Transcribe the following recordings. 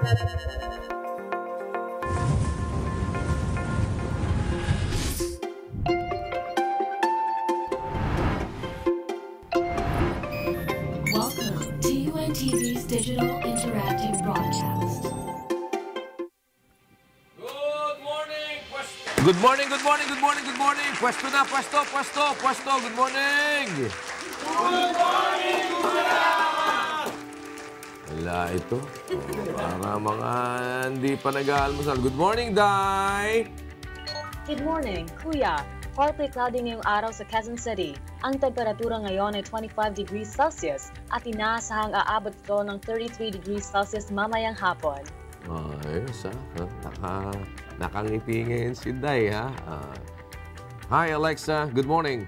Welcome to UNTV's digital interactive broadcast. Good morning, good morning, good morning, good morning. Pwesto na, pwesto, pwesto, pwesto. Good morning. Good morning, Kuya! Wala ito. Para mga hindi pa nag-aalmusal. Good morning, Day. Good morning, Kuya. Partly cloudy ngayong araw sa Quezon City. Ang temperatura ngayon ay 25 degrees Celsius at inaasahang aabot ito ng 33 degrees Celsius mamayang hapon. Ayos, nakangiti ngayon si Day, ha? Hi, Alexa. Good morning.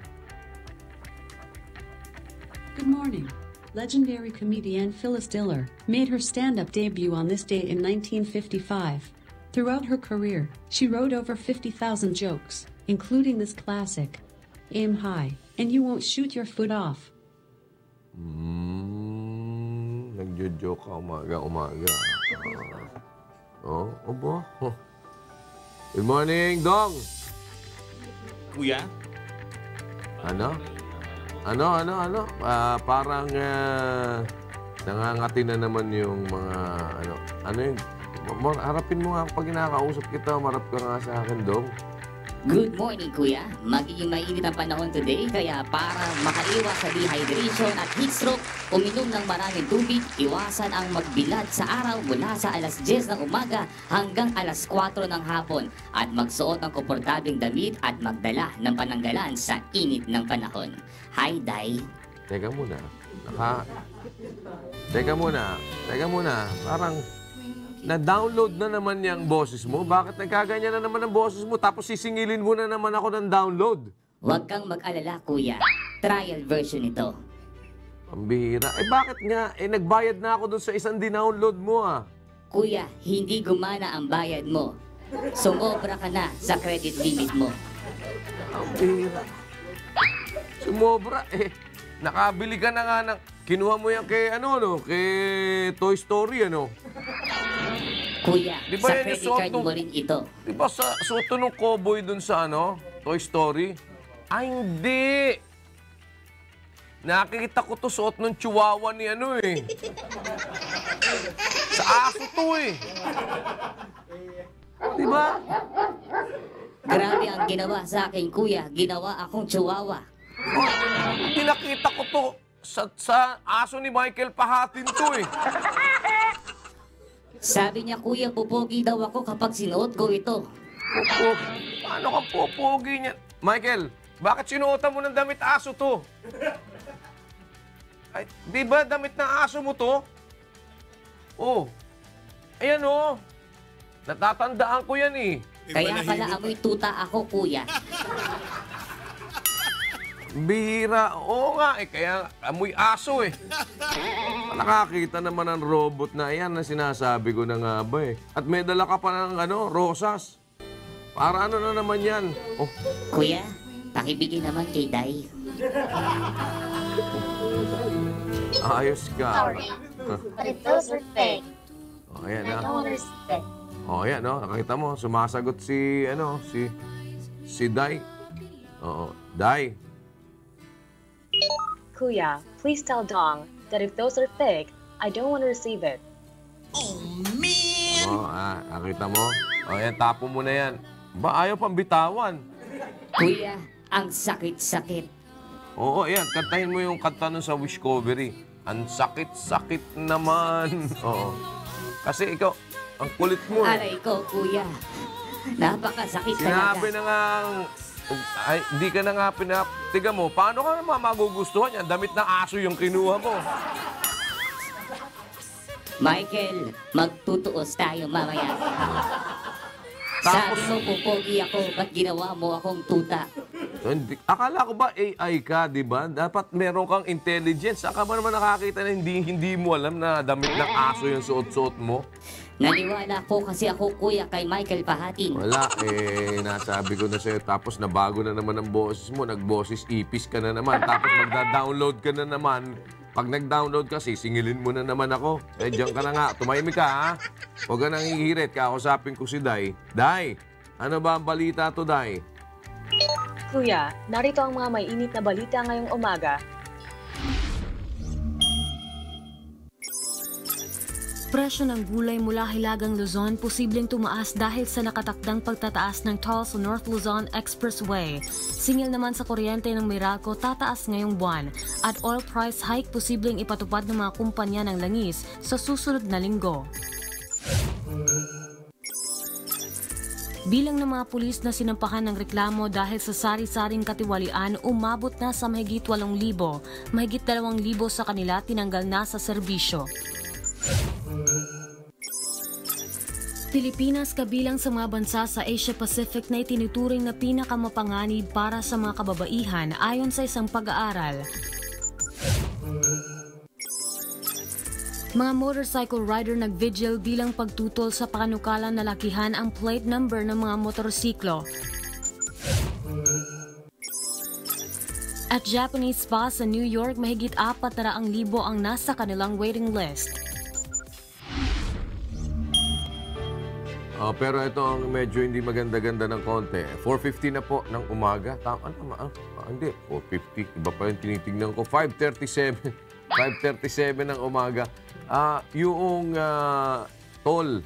Good morning. Legendary comedian Phyllis Diller made her stand-up debut on this date in 1955. Throughout her career, she wrote over 50,000 jokes, including this classic, Aim High, and You Won't Shoot Your Foot Off. Nagjo-joke ka umaga-umaga. Obo. Good morning, Dong. Kuya? Ano? Parang nangangati na naman yung mga ano yung harapin mo nga pag kinakausap kita, marap ka nga sa akin, Dong. Good morning, Kuya. Magiging mainit ang panahon today, kaya para makaiwas sa dehydration at heat stroke, uminom ng maraming tubig, iwasan ang magbilad sa araw mula sa alas 10 ng umaga hanggang alas 4 ng hapon at magsuot ng komportabling damit at magdala ng pananggalan sa init ng panahon. Hi, Day. Teka muna. Parang na-download na naman yung boses mo. Bakit nagkaganyan na naman ang boses mo? Tapos sisingilin mo na naman ako ng download. Huwag kang mag-alala, Kuya. Trial version ito. Ang bihira. Bakit nga? Nagbayad na ako dun sa isang dinownload mo, ah. Kuya, hindi gumana ang bayad mo. Sumobra ka na sa credit limit mo. Ang bihira. Sumobra, nakabili ka na nga ng... Kinuha mo yan kay, kay Toy Story, Kuya, di ba sa yan credit yung card mo rin ito. Di ba sa suot ng cowboy dun sa Toy Story? Ay, hindi! Nakikita ko to suot ng chihuahua ni Sa aso to, Di ba? Grabe ang ginawa sa akin, Kuya. Ginawa akong chihuahua. Hindi nakita ko to sa aso ni Michael Pahatin to, Sabi niya, Kuya, pupogi daw ako kapag sinuot ko ito. Paano ka pupogi niya? Michael, bakit sinuotan mo ng damit aso to? Ay, di ba damit ng aso mo to? Ayan natatandaan ko yan Kaya pala amoy tuta ako, Kuya. Bihira. Oo nga kaya amoy aso Nakakita naman ng robot na yan na sinasabi ko na nga ba At may dala ka pa ng rosas. Para na naman yan? Kuya, pakibigay naman kay Day. Ayos ka. Sorry, but if those are fake, Ayan I don't understand. Ayan nakita mo, sumasagot si Day. Day. Kuya, please tell Dong that if those are fake, I don't want to receive it. Nakita mo? Ayan, tapo mo na yan. Ba, ayaw pang bitawan. Kuya, ang sakit-sakit. Oo, ayan, kantahin mo yung kanta nun sa Wishcovery. Ang sakit-sakit naman. Oo. Kasi ikaw, ang kulit mo. Aray ko, Kuya. Napakasakit talaga. Sinabi na nga, ay, hindi ka na nga Tiga mo, paano ka naman magugustuhan yan? Damit ng aso yung kinuha mo. Michael, magtutuos tayo mamaya. Tapos, Sabi mo, pupogi ako, ba't ginawa mo akong tuta? Akala ko ba AI ka, di ba? Dapat meron kang intelligence. Saka ba naman nakakita na hindi mo alam na damit ng aso yung suot-suot mo? Naniwala ko kasi ako, Kuya, kay Michael Pahatin. Wala, nasabi ko na sa'yo. Tapos nabago na naman ang boses mo. Nagboses ipis ka na naman. Tapos magda-download ka na naman Pag nag-download ka, sisingilin mo na naman ako. Diyan ka na nga. Tumahimik ka, ha? Huwag ka nang hihirit. Kakusapin ko si Day. Day, ano ba ang balita to, Day? Kuya, narito ang mga may init na balita ngayong umaga. Presyo ng gulay mula Hilagang Luzon posibleng tumaas dahil sa nakatakdang pagtataas ng toll sa North Luzon Expressway. Singil naman sa kuryente ng Meralco tataas ngayong buwan at oil price hike posibleng ipatupad ng mga kumpanya ng langis sa susunod na linggo. Bilang ng mga pulis na sinampahan ng reklamo dahil sa sari-saring katiwalian umabot na sa mahigit 8,000, mahigit 2,000 sa kanila tinanggal na sa serbisyo. Pilipinas kabilang sa mga bansa sa Asia Pacific na itinuturing na pinakamapanganib para sa mga kababaihan ayon sa isang pag-aaral. Mga motorcycle rider nag-vigil bilang pagtutol sa panukalan na lakihan ang plate number ng mga motorsiklo. At Japanese spa sa New York, mahigit 400,000 ang nasa kanilang waiting list. Pero ito ang medyo hindi maganda-ganda ng konti. 4:50 na po ng umaga. Tama naman. Hindi, 4:50. Iba pa yung tinitingnan ko. 5:37. 5:37 ng umaga. Yung toll.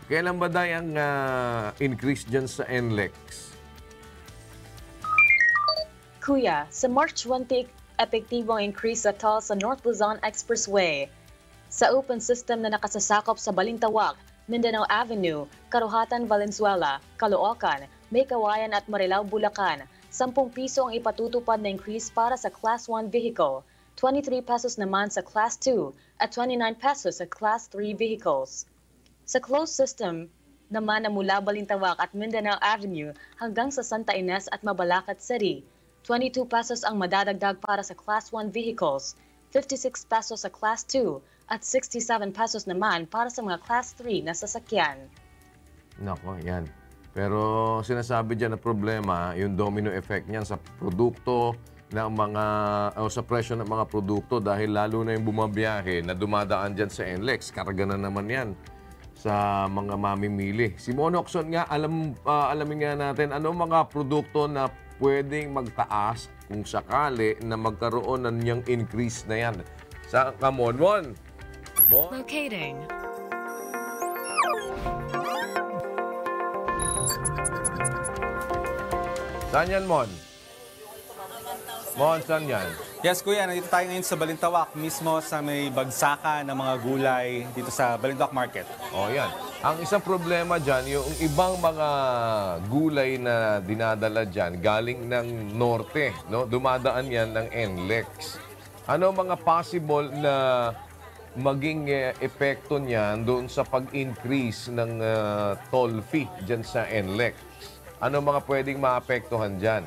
Kailan ba daw ang increase dyan sa NLEX? Kuya, sa March 20, epektibong increase sa toll sa North Luzon Expressway. Sa open system na nakasasakop sa Balintawak, Mindanao Avenue, Karuhatan, Valenzuela, Caloocan, May Kawayan at Marilao, Bulacan, 10 piso ang ipatutupad na increase para sa Class 1 vehicle, 23 pesos naman sa Class 2 at 29 pesos sa Class 3 vehicles. Sa closed system naman na mula Balintawak at Mindanao Avenue hanggang sa Santa Ines at Mabalacat City, 22 pesos ang madadagdag para sa Class 1 vehicles, 56 pesos sa Class 2 at 67 pesos naman para sa mga Class 3 na sasakyan. Nako, yan. Pero sinasabi dyan na problema, yung domino effect niyan sa produkto ng mga, o sa presyo ng mga produkto dahil lalo na yung bumabiyahe na dumadaan dyan sa NLEX. Karga na naman yan sa mga mamimili. Si Monoxon nga, alamin nga natin, ano mga produkto na pwedeng magtaas kung sakali na magkaroon ng niyang increase na yan. Sa Kamonwon. Locating. Saan yan, Mon? Mon, saan yan? Yes, Kuya, nandito tayo ngayon sa Balintawak, mismo sa may bagsakan ng mga gulay dito sa Balintawak Market. O, yan. Ang isang problema dyan, yung ibang mga gulay na dinadala dyan, galing ng norte, no? Dumadaan yan ng NLEX. Ano mga possible na maging epekto niyan doon sa pag-increase ng toll fee dyan sa NLEX? Ano mga pwedeng maapektuhan dyan?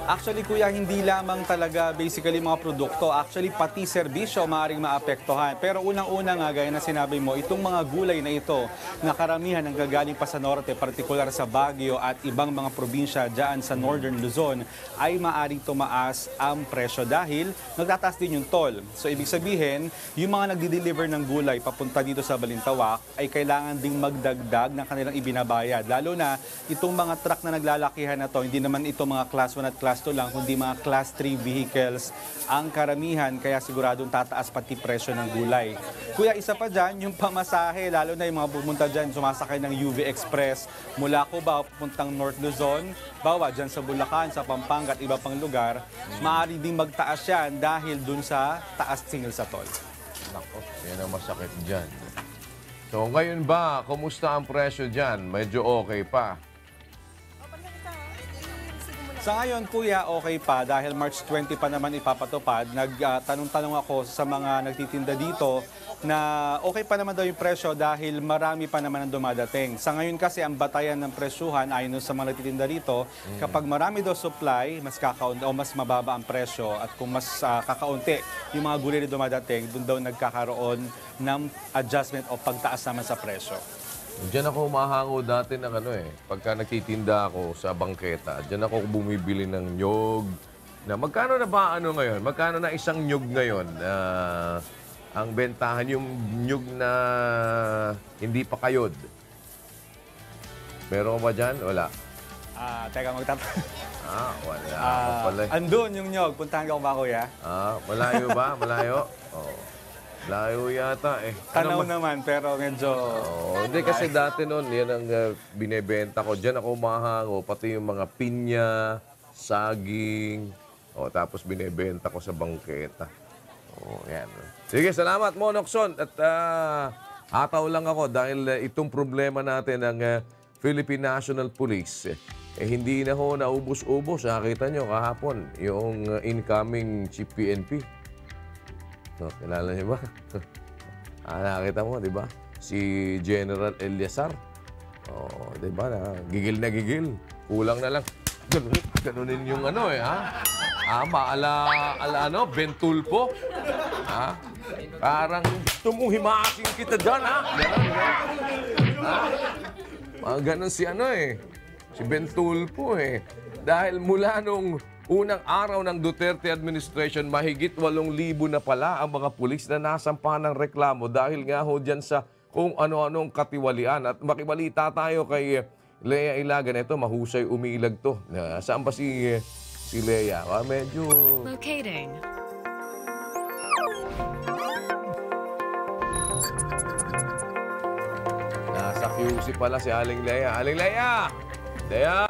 Actually, Kuya, hindi lamang talaga basically mga produkto. Actually, pati serbisyo maaaring maapektuhan. Pero unang-una nga, gaya na sinabi mo, itong mga gulay na ito, na karamihan ang gagaling pa sa norte, partikular sa Baguio at ibang mga probinsya dyan sa Northern Luzon, ay maaaring tumaas ang presyo dahil nagtataas din yung toll. So, ibig sabihin, yung mga nagdi-deliver ng gulay papunta dito sa Balintawak ay kailangan ding magdagdag ng kanilang ibinabayad. Lalo na itong mga truck na naglalakihan na to, hindi naman ito mga Class 1 at Class 2 lang, kundi mga Class 3 vehicles ang karamihan, kaya siguradong tataas pati presyo ng gulay. Kuya, isa pa dyan, yung pamasahe, lalo na yung mga pumunta dyan, sumasakay ng UV Express mula Cubao pupuntang North Luzon, bawa dyan sa Bulacan, sa Pampanga at iba pang lugar, maaari ding magtaas yan dahil dun sa taas singil sa toll. Nako, yan ang masakit dyan. So, ngayon ba, kumusta ang presyo dyan? Medyo okay pa. Sa ngayon, Kuya, okay pa dahil March 20 pa naman ipapatupad. Nagtanong-tanong ako sa mga nagtitinda dito na okay pa naman daw yung presyo dahil marami pa naman ang dumadating. Sa ngayon kasi ang batayan ng presyuhan ayon sa mga nagtitinda dito, kapag marami daw supply, mas kakaunti o mas mababa ang presyo at kung mas kakaunti yung mga gulay na dumadating, doon daw nagkakaroon ng adjustment o pagtaas naman sa presyo. Diyan ako humahango dati ng pagka nagtitinda ako sa bangketa, diyan ako bumibili ng nyog, Na magkano na ba ano ngayon? Magkano na isang nyug ngayon? Ang bentahan yung nyug na hindi pa kayod. Meron ba dyan? Wala. Teka, Wala ka pala. Andun yung nyog. Puntahan ka ba, kuya? Malayo ba? Malayo? Oh. Malayo yata eh. Tanaw naman, pero medyo... Hindi kasi dati noon, yan ang binebenta ko. Diyan ako mahango, pati yung mga pinya, saging. Tapos binebenta ko sa bangketa. Yan. Sige, salamat mo, Nokson. At hataw lang ako dahil itong problema natin ng Philippine National Police, hindi na ho naubos-ubos. Nakita nyo kahapon, yung incoming Chief PNP. Kilala niyo ba? Nakita mo, di ba? Si General Eliazar. Di ba? Gigil na gigil. Kulang na lang. Ganunin yung Bentulpo. Parang gusto mong himasin kita dyan, Ganun si si Bentulpo Dahil mula nung unang araw ng Duterte administration, mahigit 8,000 na pala ang mga pulis na nasampahan ng reklamo dahil nga ho dyan sa kung ano-anong katiwalian. At makibalita tayo kay Lea Ilagan. Ito, mahusay umilag to. Saan ba si Lea? Medyo... Locating. Nasa QC pala si Aling Lea. Aling Lea! Lea!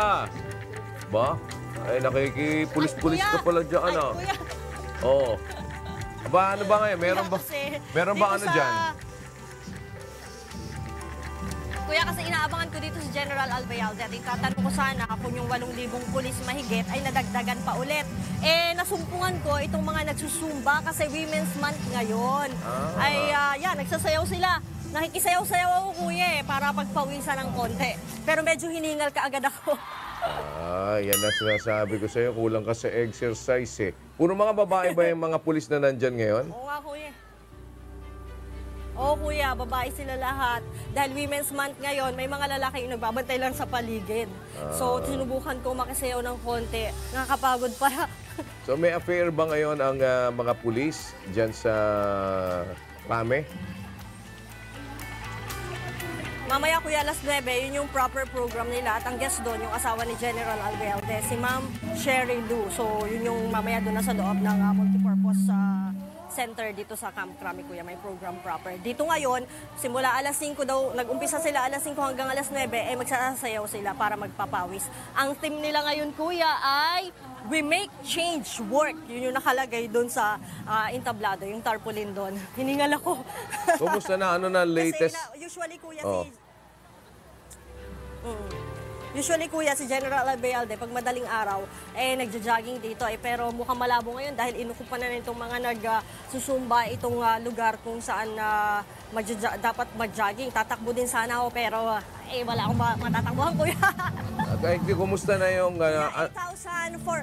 Ba? Ay, nakikipulis-pulis ka pala dyan, Kuya. Oo. Ano ba ngayon? Meron ba dyan? Kuya, kasi inaabangan ko dito si General Albayalde at itatanong ko sana kung yung 8,000 pulis mahigit ay nadagdagan pa ulit. Nasumpungan ko itong mga nagsusumba kasi Women's Month ngayon. Nagsasayaw sila. Nakikisayaw-sayaw ako, kuya, para pagpawisan ng konti. Pero medyo hiningal ka agad ako. Yan na sinasabi ko sa'yo. Kulang ka sa exercise Puro mga babae ba yung mga pulis na nandyan ngayon? Oo nga, kuya. Oo, kuya. Babae sila lahat. Dahil Women's Month ngayon, may mga lalaki yung nagbabantay lang sa paligid. So, sinubukan ko makisayaw ng konti. Nakakapagod pa. So, may affair ba ngayon ang mga pulis dyan sa Pame? Mamaya, kuya, alas 9, yun yung proper program nila. At ang guest doon, yung asawa ni General Albayalde, si Ma'am Sherry Lou. So, yun yung mamaya doon na sa loob ng multipurpose center dito sa Camp Crame, kuya. May program proper. Dito ngayon, simula alas 5 daw, nag-umpisa sila alas 5 hanggang alas 9, magsasayaw sila para magpapawis. Ang theme nila ngayon, kuya, ay We Make Change Work. Yun yung nakalagay doon sa entablado, yung tarpaulin doon. Hiningal ako. Kumusta na? Ano na latest? Kasi usually, kuya, Usually, kuya, si General Albayalde, pag madaling araw, nagja-jogging dito. Pero mukhang malabo ngayon dahil inukupan na nitong mga nagsusumba itong lugar kung saan dapat mag-jogging. Tatakbo din sana ako, pero wala akong matatakbuhan, kuya. Kumusta na yung... 8,000 for...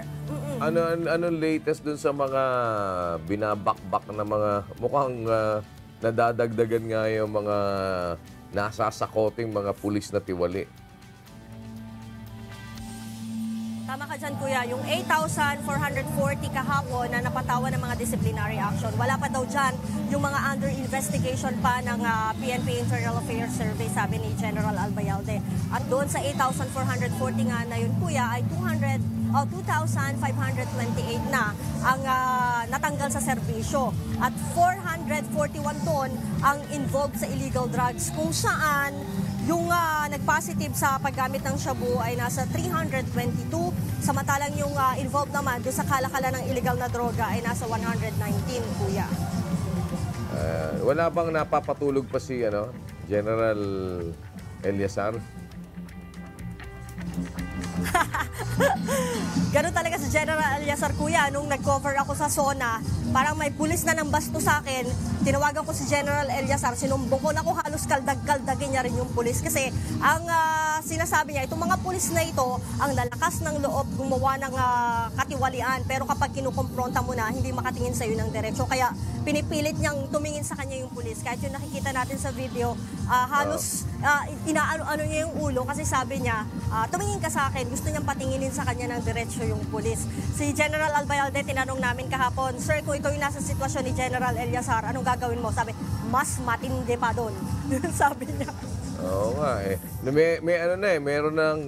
Ano latest dun sa mga binabakbak na mga... Mukhang nadadagdagan nga yung mga nasasakoting mga pulis na tiwali. Tama ka dyan, kuya. Yung 8,440 kahapon na napatawan ng mga disciplinary action. Wala pa daw dyan yung mga under investigation pa ng PNP Internal Affairs Survey, sabi ni General Albayalde. At doon sa 8,440 nga na yun, kuya, ay 2,528 na ang natanggal sa serbisyo. At 441 ton ang involved sa illegal drugs, kung saan yung nag-positive sa paggamit ng shabu ay nasa 322, samantalang yung involved naman doon sa kalakalan ng illegal na droga ay nasa 119, kuya. Wala bang napapatulog pa si General Eliazar? Ganun talaga si General Eliazar, kuya. Nung nag-cover ako sa SONA, parang may pulis na nang basto sa akin. Tinawagan ko si General Eliazar, sinumbong ko na ko halos kaldag-kaldagin niya rin yung pulis. Kasi ang sinasabi niya, itong mga pulis na ito, ang lalakas ng loob gumawa ng katiwalian. Pero kapag kinukumpronta mo na, hindi makatingin sa'yo ng diretsyo. Kaya pinipilit niyang tumingin sa kanya yung pulis. Kahit yung nakikita natin sa video, halos inaano-ano niya yung ulo kasi sabi niya, tumingin ka sa akin. Gusto niyang patinginin sa kanya ng diretsyo yung pulis. Si General Albayalde, tinanong namin kahapon, Sir, kung ito yung nasa sitwasyon ni General Eliazar, anong gagawin mo? Sabi, mas matindi pa doon. Sabi niya. Oo nga eh. May ano na eh, meron ng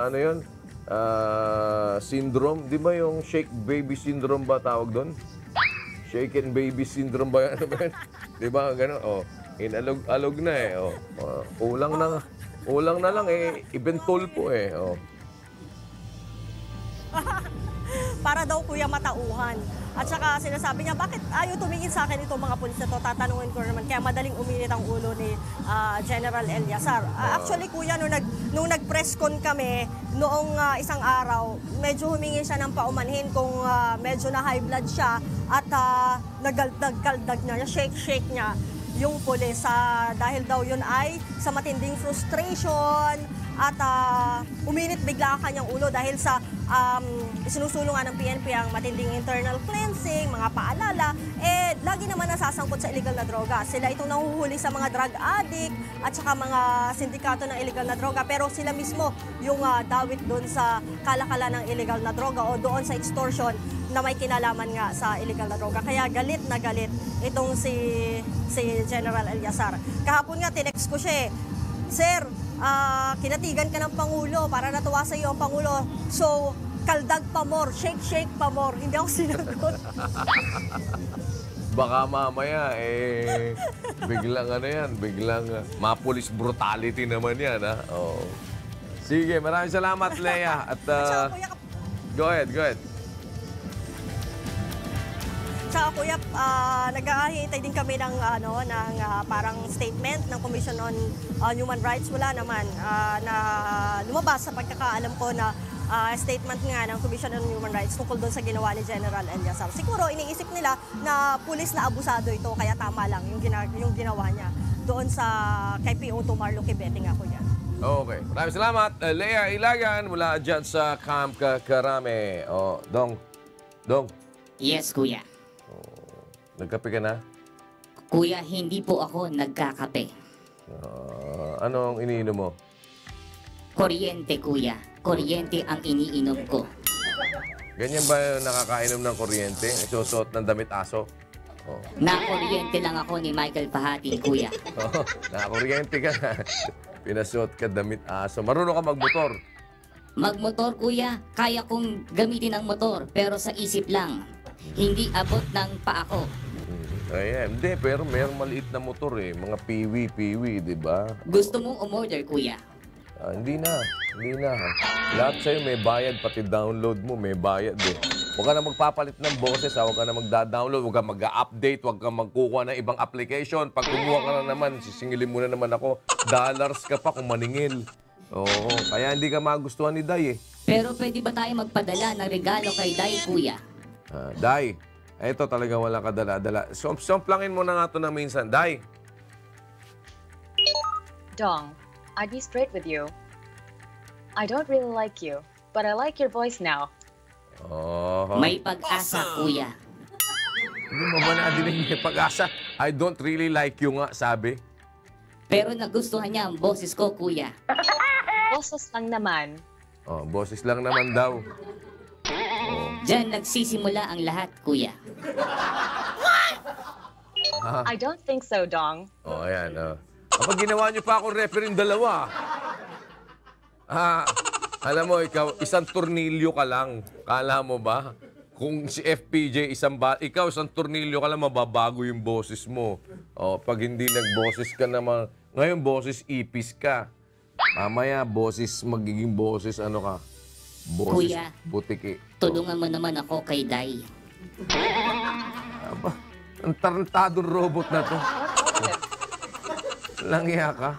ano yun? Syndrome. Di ba yung shake baby syndrome ba tawag doon? Shaken baby syndrome ba yan? Ano ba yun? Di ba gano'n? Oh, inalog-alog na eh. Oh. Ulang na lang eh. Ibentol po eh. Oh. Para daw kuya matauhan. At saka sinasabi niya, bakit ayaw tumingin sa akin itong mga pulis na to? Tatanungin ko naman. Kaya madaling uminit ang ulo ni General Eliazar. Actually kuya, nung nag-press con kami, noong isang araw, medyo humingi siya ng paumanhin kung medyo na high blood siya at nagaldag niya, shake niya yung pulis. Dahil daw yun ay sa matinding frustration at uminit bigla ang kanyang ulo dahil sa isinusulungan ng PNP ang matinding internal cleansing, mga paalala, lagi naman nasasangkot sa illegal na droga. Sila itong nahuhuli sa mga drug addict at saka mga sindikato ng illegal na droga, pero sila mismo yung dawit doon sa kalakalan ng illegal na droga o doon sa extortion na may kinalaman nga sa illegal na droga. Kaya galit na galit itong si General Eliazar. Kahapon nga, tinext ko siya Sir, kinatigan ka ng Pangulo para natuwa sa iyo ang Pangulo. So, kaldag pa more, shake pa more. Hindi ako sinagot. Baka mamaya biglang ano yan, biglang ma-police brutality naman yan ha. Oh. Sige, maraming salamat Lea. At go ahead. Tsaka kuya, nag-aahintay din kami ng parang statement ng Commission on Human Rights. Wala naman na lumabas sa pagkakaalam ko na statement nga ng Commission on Human Rights tungkol doon sa ginawa ni General Eliazar. Siguro iniisip nila na pulis na abusado ito, kaya tama lang yung ginawa niya doon sa kay P.O. Tomarlo Kibete nga kuya. Okay. Maraming salamat. Lea Ilagan mula dyan sa Camp Karame. Oh, Dong. Yes, kuya. Nagkape ka na? Kuya, hindi po ako nagkakape. Anong iniinom mo? Kuryente, kuya. Kuryente ang iniinom ko. Ganyan ba yung nakakainom ng kuryente? Isusuot ng damit aso? Oh. Nakuryente lang ako ni Michael Pahatin, kuya. Oh, nakakuryente ka na. Pinasuot ka damit aso. Marunong ka magmotor? Magmotor, kuya. Kaya kong gamitin ang motor, pero sa isip lang. Hindi abot ng paa ko. Ayan, hindi, pero mayroong maliit na motor eh. Mga piwi, di ba? Gusto mong umorder, kuya? Hindi na. Lahat sa'yo may bayad, pati download mo may bayad eh. Huwag ka na magpapalit ng boses, huwag ka na magda-download, huwag ka mag-update, huwag ka magkukuha ng ibang application. Pag kumuha ka na naman, sisingilin mo na naman ako. Dollars ka pa kung maningil. Oo, kaya hindi ka magustuhan ni Day eh. Pero pwede ba tayo magpadala ng regalo kay Day, kuya? Day, ito talaga walang kadala-dala. Somplangin mo na nga ito na minsan. Day! Dong, I'd be straight with you. I don't really like you, but I like your voice now. Oh. May pag-asa, kuya. Hindi mo ba nadinig may pag-asa? I don't really like you nga, sabi. Pero nagustuhan niya ang boses ko, kuya. Boses lang naman. Oh, boses lang naman daw. Diyan nagsisimula ang lahat, kuya. I don't think so, Dong. Oh, ayan. Kapag ginawa niyo pa akong referee dalawa. Alam mo, ikaw, isang tornilyo ka lang. Kala mo ba? Kung si FPJ, ikaw, isang tornilyo ka lang, mababago yung boses mo. Oh, pag hindi nagboses ka naman, ngayon boses ipis ka. Mamaya, magiging boses, ano ka? Boses Kuya, butiki. tulungan mo naman ako kay Day. Aba, ang tarantadong robot na to. Langya ka.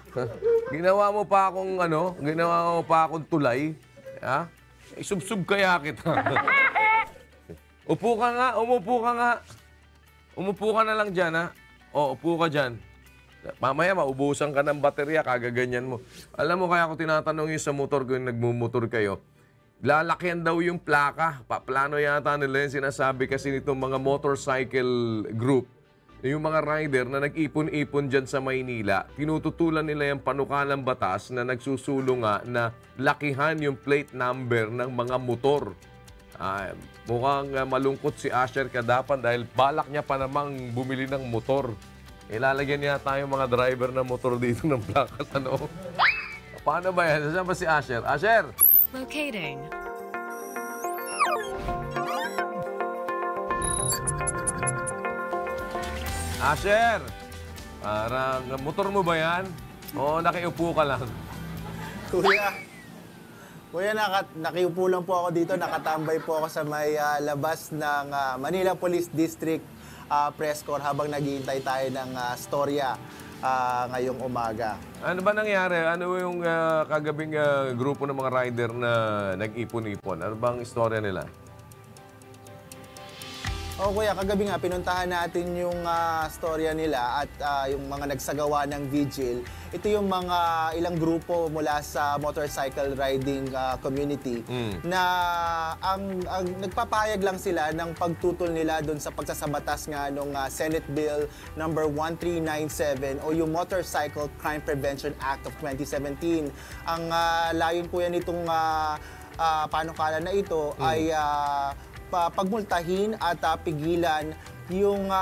Ginawa mo pa akong tulay. Ha? Isubsub kaya kita. Umupo ka nga. Umupo ka na lang dyan, ha? O, upo ka dyan. Mamaya, maubusan ka ng baterya, kagaganyan mo. Alam mo, kaya ako tinatanong yung sa motor ko, yung nagmumotor kayo, lalakyan daw yung plaka. Plano yata nila yung sinasabi kasi nitong mga motorcycle group, yung mga rider na nag-ipon-ipon dyan sa Maynila, tinututulan nila yung panukalang batas na nagsusulong nga na lakihan yung plate number ng mga motor. Mukhang malungkot si Asher Kadapan dahil balak niya pa namang bumili ng motor. Ilalagyan niya tayo mga driver ng motor dito ng plakas. Ano? Paano ba yan? Saan ba si Asher? Asher! Locating. Asher! Parang motor mo ba yan? O nakiupo ka lang? Kuya, nakiupo lang po ako dito. Nakatambay po ako sa may labas ng Manila Police District press corps habang naghihintay tayo ng storya ngayong umaga. Ano ba nangyari? Ano yung kagabing grupo ng mga rider na nag-ipon-ipon? Ano bang istorya nila? Kuya, kagabi nga pinuntahan natin yung storya nila at yung mga nagsagawa ng vigil. Ito yung mga ilang grupo mula sa motorcycle riding community na ang nagpapahayag lang sila ng pagtutol nila doon sa pagsasabatas nga nung Senate Bill number 1397 o yung Motorcycle Crime Prevention Act of 2017. Ang layon po yan itong panukala na ito ay pagmultahin at pigilan yung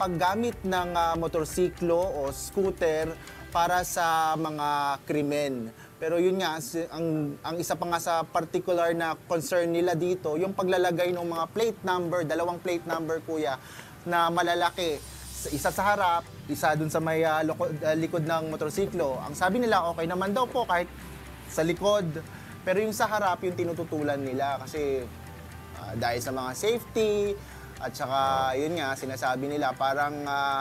paggamit ng motorsiklo o scooter para sa mga krimen. Pero yun nga, ang isa pa nga sa particular na concern nila dito, yung paglalagay ng mga plate number, 2 plate number kuya, na malalaki. Isa sa harap, isa dun sa may likod ng motorsiklo. Ang sabi nila, okay naman daw po kahit sa likod. Pero yung sa harap, yung tinututulan nila kasi dahil sa mga safety at saka yun nga sinasabi nila parang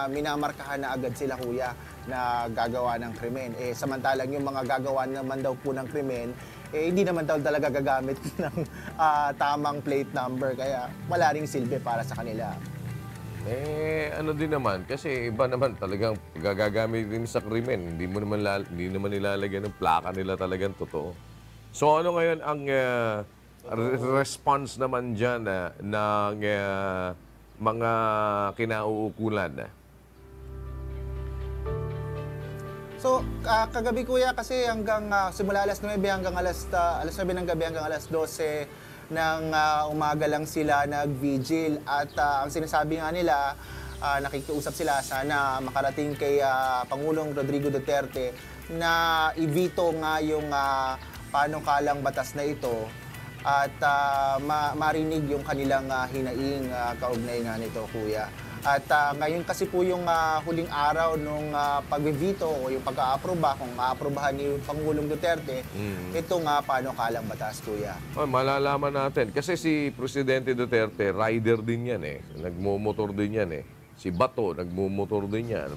minamarkahan na agad sila kuya na gagawa ng krimen. Samantalang yung mga gagawa naman daw po ng krimen hindi naman daw talaga gagamit ng tamang plate number kaya wala ring silbi para sa kanila. Ano din naman kasi iba naman talagang gagamit din sa krimen. Hindi naman nilalagyan ng plaka nila talagang totoo. So ano ngayon ang response naman dyan ng mga kinauukulan? So, kagabi kuya kasi hanggang simula alas 9 hanggang alas 9 ng gabi hanggang alas 12 ng umaga lang sila nag-vigil at ang sinasabi nga nila, nakikiusap sila sana makarating kay Pangulong Rodrigo Duterte na i-veto nga yung panukalang batas na ito at marinig yung kanilang hinaing kaugnay nga nito kuya. At ngayon kasi po yung huling araw nung pag-veto o yung pag-aaproba kung aaprobahan ni Pangulong Duterte ito nga panukalang batas kuya. Malalaman natin kasi si Presidente Duterte rider din yan nagmumotor din yan Si Bato, nagmumotor din yan.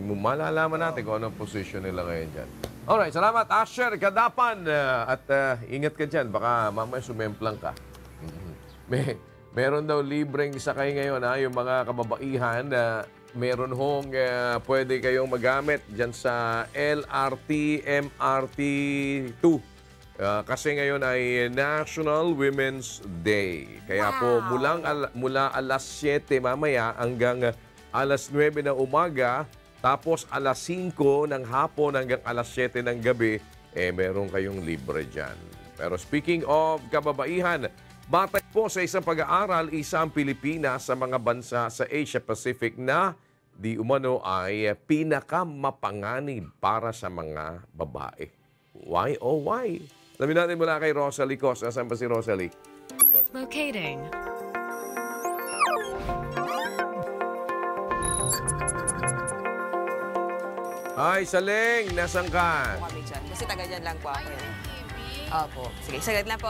Malalaman natin kung anong posisyon nila ngayon dyan. Alright, salamat Asher Kadapan. At ingat ka dyan, baka mamaya sumemplang ka. Meron daw libreng sakay ngayon yung mga kababaihan na meron hong pwede kayong magamit dyan sa LRT MRT 2. Kasi ngayon ay National Women's Day. Kaya po mula alas 7 mamaya hanggang alas 9 ng umaga, tapos alas 5 ng hapon hanggang alas 7 ng gabi, meron kayong libre dyan. Pero speaking of kababaihan, batay po sa isang pag-aaral, isang Pilipinas sa mga bansa sa Asia Pacific na di umano ay pinakamapanganib para sa mga babae. Why oh why? Alamin natin mula kay Rosalie Cos. Nasaan ba si Rosalie? Locating. Hi, Saleng! Nasaan ka? Kami dyan. Kasi taga dyan lang po ako. Opo. Sige, sagad lang po.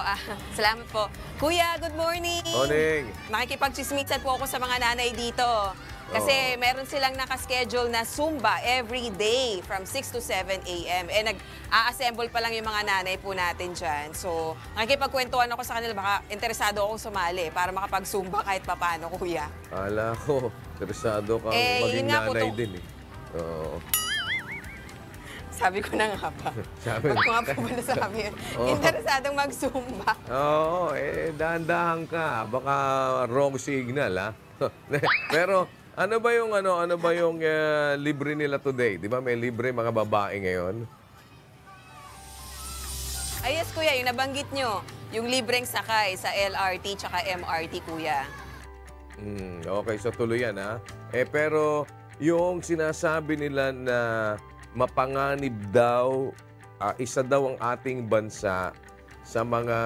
Salamat po. Kuya, good morning! Morning! Makikipag-chismisan po ako sa mga nanay dito. Kasi meron silang nakaschedule na Zumba every day from 6 to 7 a.m. Nag-a-assemble pa lang yung mga nanay po natin dyan. So, nakikipagkwentuhan ako sa kanila. Baka interesado akong sumali para makapag-Zumba kahit papano, kuya. Ala ko, interesado kang maging nanay din Oo. Sabi ko na nga ba? Sabi- Ba't ko nga po ba nasabi? Oo. Interesadong mag-Zumba. Oo, dahan-dahan ka. Baka wrong signal, ha? Pero ano ba yung libre nila today? Di ba may libre mga babae ngayon? Ay, yes, kuya, yung nabanggit nyo, yung libreng sakay sa LRT tsaka MRT, kuya. Okay, so tuloy yan, ha? Pero yung sinasabi nila na mapanganib daw, isa daw ang ating bansa sa mga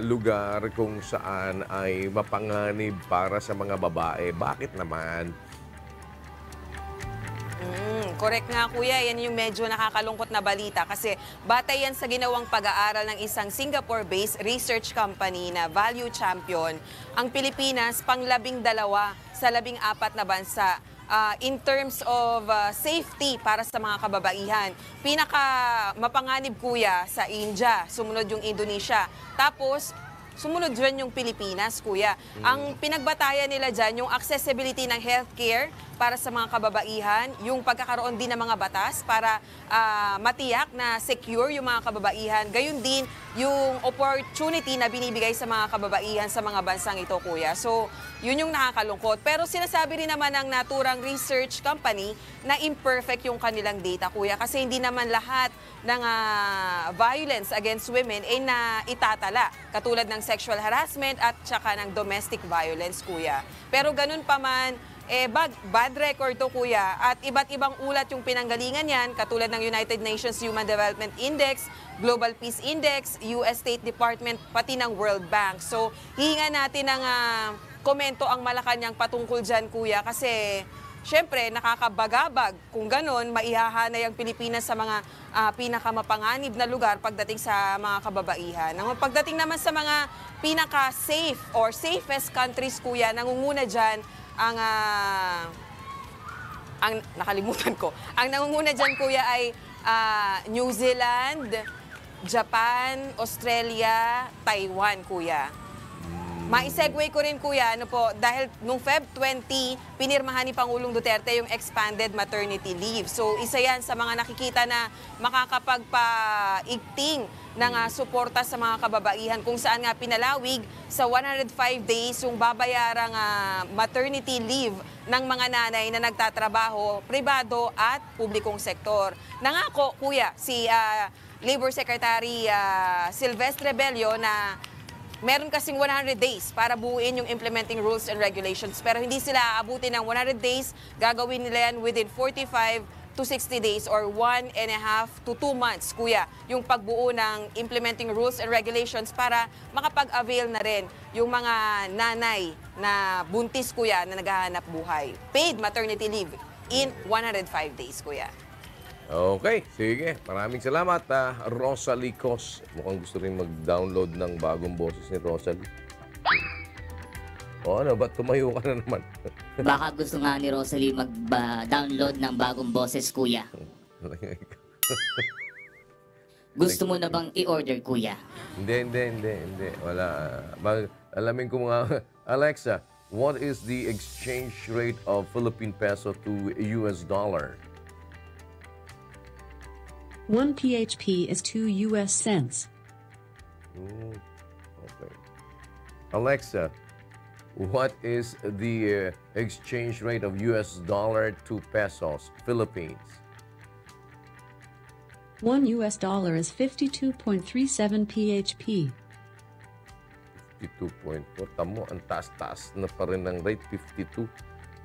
lugar kung saan ay mapanganib para sa mga babae. Bakit naman? Correct nga, kuya. Yan yung medyo nakakalungkot na balita kasi batay yan sa ginawang pag-aaral ng isang Singapore-based research company na Value Champion. Ang Pilipinas, pang-12 sa 14 na bansa in terms of safety para sa mga kababaihan. Pinaka mapanganib, kuya, sa India. Sumunod yung Indonesia. Tapos, sumunod dyan yung Pilipinas, kuya. Ang pinagbatayan nila dyan, yung accessibility ng healthcare para sa mga kababaihan, yung pagkakaroon din ng mga batas para matiyak na secure yung mga kababaihan. Gayun din yung opportunity na binibigay sa mga kababaihan sa mga bansang ito, kuya. So, yun yung nakakalungkot. Pero sinasabi rin naman ng naturang research company na imperfect yung kanilang data, kuya. Kasi hindi naman lahat ng violence against women ay na itatala. Katulad ng sexual harassment at saka ng domestic violence, kuya. Pero ganun pa man, bad record to, kuya. At iba't ibang ulat yung pinanggalingan yan, katulad ng United Nations Human Development Index, Global Peace Index, US State Department, pati ng World Bank. So, hihinga natin ng komento ang Malacanang patungkol dyan, kuya, kasi syempre, nakakabagabag. Kung ganon, maihahanay ang Pilipinas sa mga pinakamapanganib na lugar pagdating sa mga kababaihan. Pagdating naman sa mga pinaka-safe or safest countries, kuya, nangunguna dyan ang nakalimutan ko. Ang nangunguna dyan, kuya, ay New Zealand, Japan, Australia, Taiwan, kuya. Ma-segue ko rin, kuya, dahil nung Feb 20, pinirmahan ni Pangulong Duterte yung expanded maternity leave. So, isa yan sa mga nakikita na makakapagpaigting ng suporta sa mga kababaihan kung saan nga pinalawig sa 105 days yung babayarang maternity leave ng mga nanay na nagtatrabaho, pribado at publikong sektor. Nangako, kuya, si Labor Secretary Silvestre Bello na meron kasing 100 days para buuin yung implementing rules and regulations. Pero hindi sila aabutin ng 100 days. Gagawin nila yan within 45 to 60 days or 1.5 to 2 months, kuya, yung pagbuo ng implementing rules and regulations para makapag-avail na rin yung mga nanay na buntis, kuya, na naghahanap buhay. Paid maternity leave in 105 days, kuya. Okay, sige. Maraming salamat, Rosalie Cos. Mukhang gusto rin mag-download ng bagong boses ni Rosalie. O ano, ba't tumayo ka na naman? Baka gusto nga ni Rosalie mag-download ng bagong boses, kuya. Gusto mo na bang i-order, kuya? Hindi. Wala. Alamin ko mga... Alexa, what is the exchange rate of Philippine peso to US dollar? 1 PHP is 2 US cents. Okay. Alexa, what is the exchange rate of US dollar to pesos, Philippines? 1 US dollar is 52.37 PHP. 52.4. Tamo, ang taas-taas na pa rin ng rate, 52.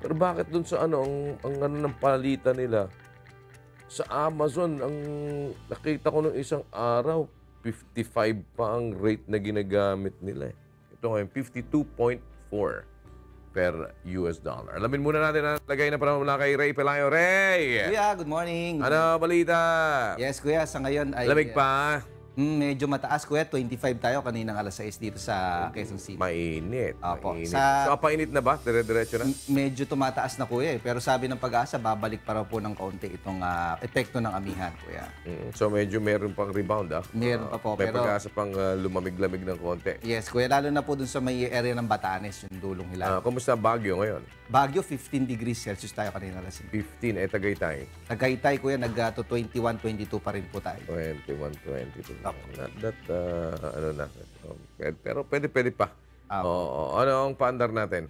Pero bakit dun sa ang ng palitan nila? Sa Amazon, ang nakita ko nung isang araw, 55 pa ang rate na ginagamit nila. Ito ngayon, 52.4 per US dollar. Alamin muna natin ang lagay na panahon mula kay Ray Pelayo. Ray! Kuya, good morning. Ano balita? Yes, kuya, sa ngayon ay... Lamig pa? Medyo mataas, kuya. 25 tayo kaninang alas 6 dito sa Quezon City. Mainit. Opo. Mainit. Sa- So, painit na ba? Dire-diretso na? Medyo tumataas na, kuya. Pero sabi ng pag-asa, babalik pa raw po ng kaunti itong epekto ng amihan, kuya. So, medyo meron pang rebound, Meron pa po, May pero- pag-asa pang lumamig-lamig ng konti. Yes, kuya. Lalo na po dun sa may area ng Batanes, yung dulong Hilaga. Kumusta Baguio ngayon? Baguio, 15 degrees Celsius tayo kanina lasing. 15, Tagaytay. Tagaytay, kuya, nag-to 21, 22 pa rin po tayo. 21, 22. Not that, ano na. Pero pwede pa. Oo. Ano ang paandar natin?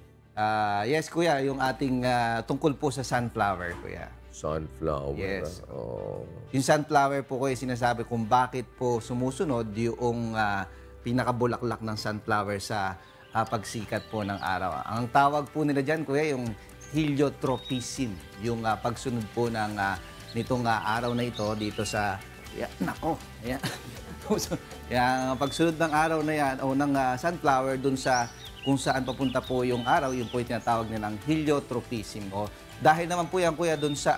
Yes, kuya, yung ating tungkol po sa sunflower, kuya. Sunflower. Yes. Oh. Yung sunflower po, kuya, sinasabi kung bakit po sumusunod yung pinakabulaklak ng sunflower sa pagsikat po ng araw. Ang tawag po nila dyan, kuya, yung heliotropism, yung pagsunod po ng nitong araw na ito dito sa yung pagsunod ng araw na yan o ng sunflower dun sa kung saan papunta po yung araw, yung po yung tinatawag nilang heliotropism. O dahil naman po yan, kuya, dun sa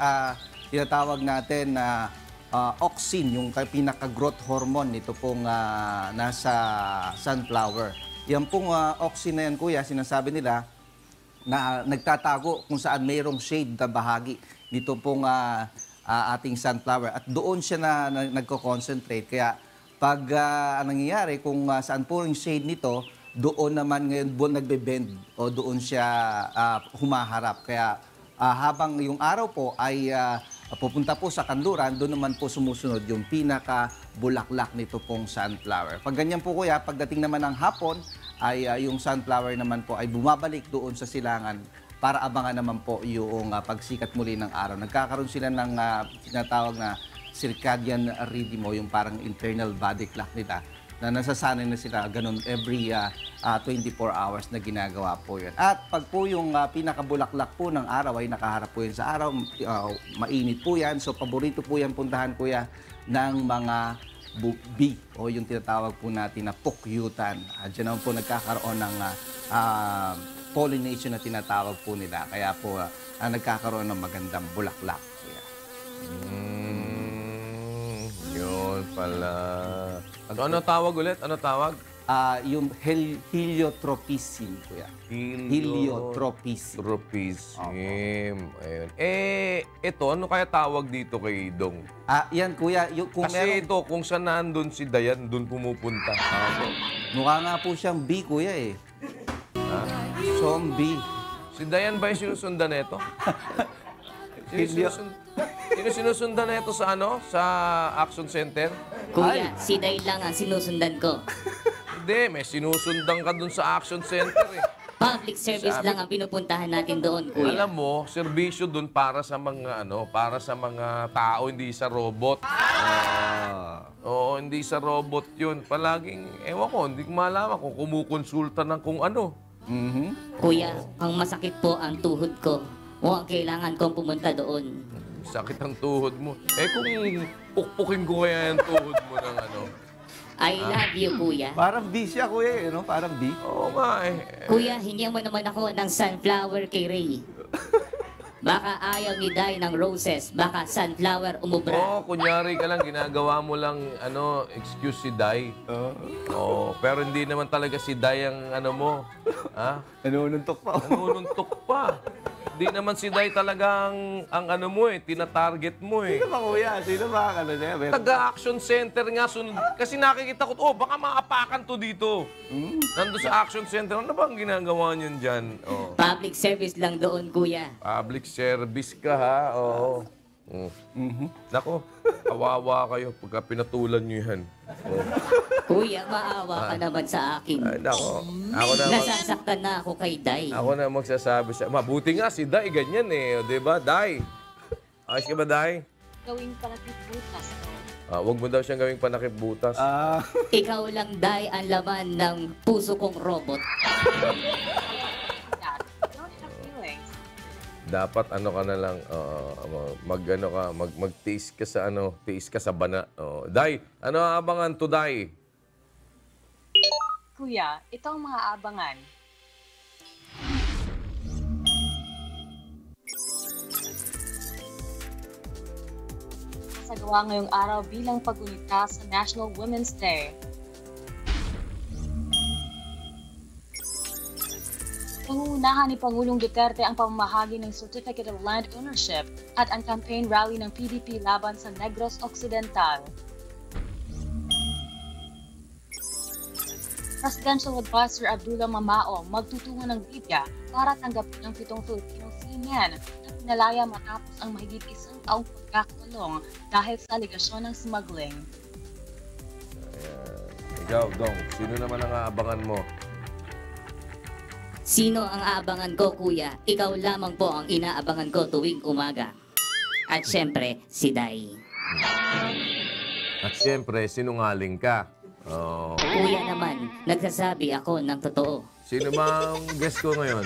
tinatawag natin na auxin, yung pinaka-growth hormone nito pong nasa sunflower. Yan pong auxin na yan, kuya, sinasabi nila na nagtatago kung saan mayroong shade na bahagi nito pong ating sunflower. At doon siya na nagko-concentrate. Kaya pag nangyayari kung saan po yung shade nito, doon naman ngayon nagbe-bend o doon siya humaharap. Kaya habang yung araw po ay pupunta po sa kanluran, doon naman po sumusunod yung pinaka-bulaklak nito pong sunflower. Pag ganyan po, kuya, pagdating naman ng hapon, ay yung sunflower naman po ay bumabalik doon sa silangan para abangan naman po yung pagsikat muli ng araw. Nagkakaroon sila ng tinatawag na circadian rhythm o yung parang internal body clock nila na nasasanay na sila ganun every 24 hours na ginagawa po yun. At pag po yung pinakabulaklak po ng araw ay nakaharap po yun sa araw, mainit po yan. So paborito po yan puntahan, kuya, ng mga bee o yung tinatawag po natin na pukyutan. Diyan naman po nagkakaroon ng pollination na tinatawag po nila. Kaya po nagkakaroon ng magandang bulaklak. Yun pala. Ano tawag ulit? Ano tawag? Yung heliotropism, kuya. Heliotropism. Ayun. Ito, ano kaya tawag dito kay Dong? Yan, kuya. Kasi ito, kung saan nandun si Dayan, doon pumupunta. Mukha nga po siyang bee, kuya, eh. Zombie. Si Dayan ba yung sinusundan na ito? Sino sinusundan na ito sa sa Action Center? Kuya, si Day lang ang sinusundan ko. Hindi, may sinusundan ka dun sa Action Center eh. Public service lang ang pinupuntahan natin doon, kuya. Alam mo, serbisyo dun para sa mga para sa mga tao, hindi sa robot. Oo, hindi sa robot yun. Palaging, ewan ko, hindi ko malaman kung kumukonsulta ng kung ano. Kuya, ang masakit po ang tuhod ko. Mukhang kailangan kong pumunta doon. Sakit ang tuhod mo. Kung pukpukin ko kaya yung tuhod mo ng I love you, kuya. Parang bee siya, kuya, eh, no? Parang bee. Oo nga, eh. Kuya, hingyan mo naman ako ng sunflower kay Ray. Baka ayaw ni Day ng roses. Baka sunflower umubra. Oo, kunyari ka lang, ginagawa mo lang, excuse si Day. Oo, pero hindi naman talaga si Day ang mo. Ha? Nanununtok pa. Nanununtok pa. Hindi naman si Day talagang ang mo tinatarget mo eh. Sino ba, kuya? Sino ba ang niya? Taga-action center nga, sunod. Kasi nakikita ko, baka maapakan to dito. Nandun sa action center, ano bang ginagawa niyo dyan? Public service lang doon, kuya. Public service ka, ha? Oo. Nako, kawawa kayo pagka pinatulan nyo yan. Kuya, maawa ka naman sa akin. Ay, nako. Ako na Nasasaktan na ako kay Day. Ako na magsasabi siya. Mabuti nga si Day, ganyan eh. Di ba, Day? Ayos ka ba, Day? Gawing panakip butas. Huwag mo daw siyang gawing panakip butas. Ikaw lang, Day, ang laman ng puso kong robot. Dapat ka na lang magtiis ka sa tiis ka sa bana. Day, ano ang abangan to, Day? Kuya, ito ang mga abangan. Sagawa ngayong araw bilang paggunita sa National Women's Day. Pangungunahan ni Pangulong Duterte ang pamamahagi ng Certificate of Land Ownership at ang campaign rally ng PDP laban sa Negros Occidental. Presidential Advisor Abdullah Mamao magtutungo ng Libya para tanggapin ang 7 Filipino seamen na pinalaya matapos ang mahigit 1 taong pagkakakulong dahil sa aligasyon ng smuggling. Ikaw, Dong, sino naman ang aabangan mo? Sino ang aabangan ko, kuya? Ikaw lamang po ang inaabangan ko tuwing umaga. At syempre, si Day. At siyempre, sinungaling ka. Oh. Kuya naman, nagsasabi ako ng totoo. Sino ba ang guest ko ngayon?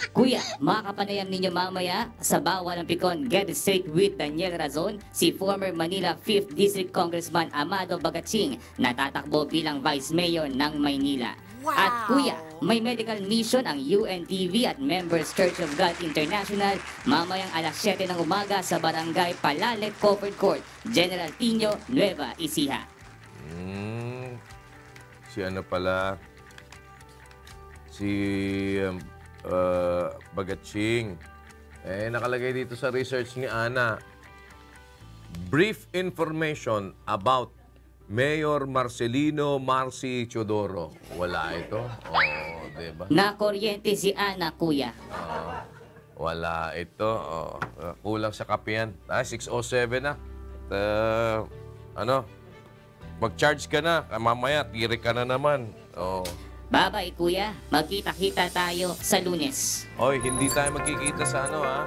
Kuya, makakapanayam ninyo mamaya sa Bawal ng Pikon Get It Straight with Daniel Razon, si former Manila 5th District Congressman Amado Bagaching na tatakbo bilang Vice Mayor ng Maynila. Wow! At kuya, may medical mission ang UNTV at Members Church of God International mamayang alas 7 ng umaga sa Barangay Palalet, Copper Court, General Tino, Nueva Ecija. Si ano pala? Si Bagaching. Nakalagay dito sa research ni Ana. Brief information about Mayor Marcelino Marcy Teodoro. Wala ito. Oh, diba? Nakuryente si Ana, kuya. Wala ito. Kulang sa kapiyan. 6:07 na. Mag-charge ka na. Mamaya, tirik ka na naman. Oh. Bye-bye, kuya. Magkita-kita tayo sa Lunes. Oy, hindi tayo magkikita sa ano, ha?